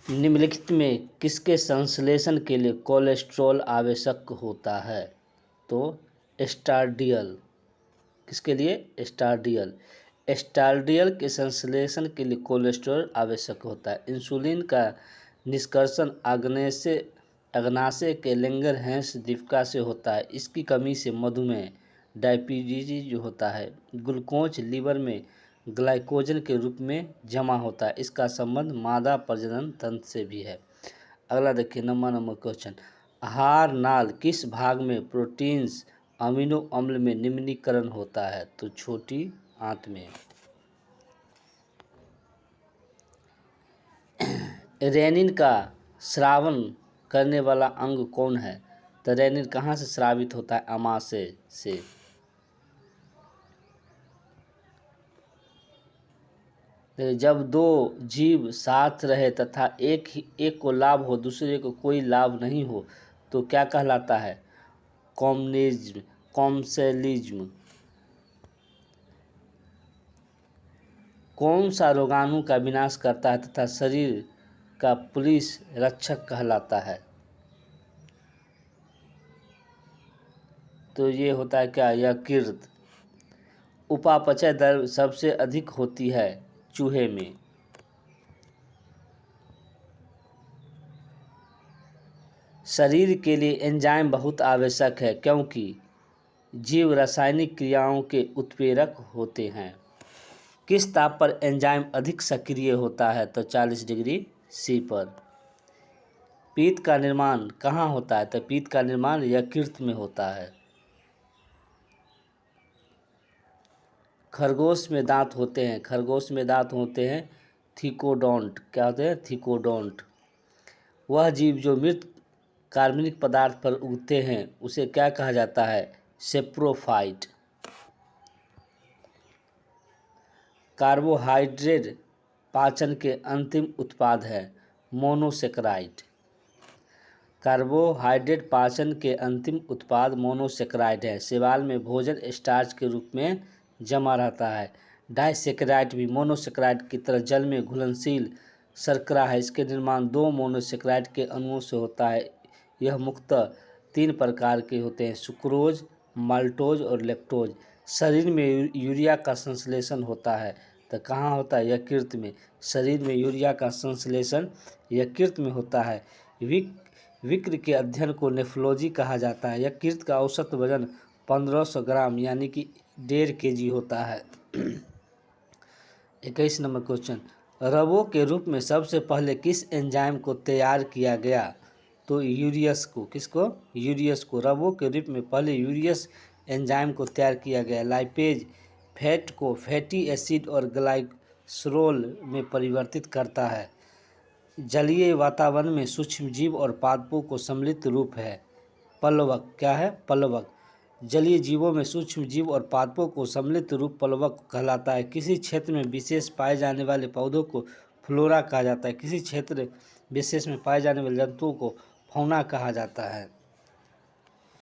निम्नलिखित में किसके संश्लेषण के लिए कोलेस्ट्रॉल आवश्यक होता है? तो एस्टार्डियल। किसके लिए? एस्टार्डियल। एस्टार्डियल के संश्लेषण के लिए कोलेस्ट्रॉल आवश्यक होता है। इंसुलिन का निष्कर्षण अग्नाशय के लैंगरहैंस दीपिका से होता है। इसकी कमी से मधुमेह डायबिटीज होता है। ग्लूकोज लीवर में ग्लाइकोजन के रूप में जमा होता है। इसका संबंध मादा प्रजनन तंत्र से भी है। अगला देखिए नंबर क्वेश्चन, आहार नाल किस भाग में प्रोटीन्स अमीनो अम्ल में निम्नीकरण होता है? तो छोटी आंत में। रेनिन का स्रावन करने वाला अंग कौन है? तो रेनिन कहाँ से स्रावित होता है? आमाशय से। जब दो जीव साथ रहे तथा एक को लाभ हो दूसरे को कोई लाभ नहीं हो तो क्या कहलाता है? कॉमसेलिज्म। कौन सा रोगाणु का विनाश करता है तथा शरीर का पुलिस रक्षक कहलाता है? तो ये होता है क्या? यकृत। उपापचय दर सबसे अधिक होती है चूहे में। शरीर के लिए एंजाइम बहुत आवश्यक है क्योंकि जीव रासायनिक क्रियाओं के उत्प्रेरक होते हैं। किस ताप पर एंजाइम अधिक सक्रिय होता है? तो 40 डिग्री सी पर। पीत का निर्माण कहाँ होता है? तो पीत का निर्माण यकृत में होता है। खरगोश में दांत होते हैं। खरगोश में दांत होते हैं थिकोडोंट। क्या होते हैं? थिकोडोंट। वह जीव जो मृत कार्बनिक पदार्थ पर उगते हैं उसे क्या कहा जाता है? सेप्रोफाइट। कार्बोहाइड्रेट पाचन के अंतिम उत्पाद है मोनोसेक्राइड। कार्बोहाइड्रेट पाचन के अंतिम उत्पाद मोनोसेक्राइड है। शैवाल में भोजन स्टार्च के रूप में जमा रहता है। डाइसेक्राइड भी मोनोसेक्राइड की तरह जल में घुलनशील शर्करा है। इसके निर्माण दो मोनोसेक्राइड के अणुओं से होता है। यह मुख्यतः 3 प्रकार के होते हैं, सुक्रोज, माल्टोज और लैक्टोज। शरीर में यूरिया का संश्लेषण होता है। तो कहाँ होता है? यकृत में। शरीर में यूरिया का संश्लेषण यकृत में होता है। विक्र के अध्ययन को नेफ्रोलॉजी कहा जाता है। यकृत का औसत वजन 1500 ग्राम यानी कि 1.5 kg होता है। 21 नंबर क्वेश्चन, रबो के रूप में सबसे पहले किस एंजाइम को तैयार किया गया? तो यूरियस को। किसको? यूरियस को। रबो के रूप में पहले यूरियस एंजाइम को तैयार किया गया। लाइपेज फैट को फैटी एसिड और ग्लाइसरोल में परिवर्तित करता है। जलीय वातावरण में सूक्ष्म जीव और पादपों को सम्मिलित रूप है पल्लवक। क्या है? पल्लवक। जलीय जीवों में सूक्ष्म जीव और पादपों को सम्मिलित रूप पल्लवक कहलाता है। किसी क्षेत्र में विशेष पाए जाने वाले पौधों को फ्लोरा कहा जाता है। किसी क्षेत्र विशेष में पाए जाने वाले जंतुओं को फौना कहा जाता है।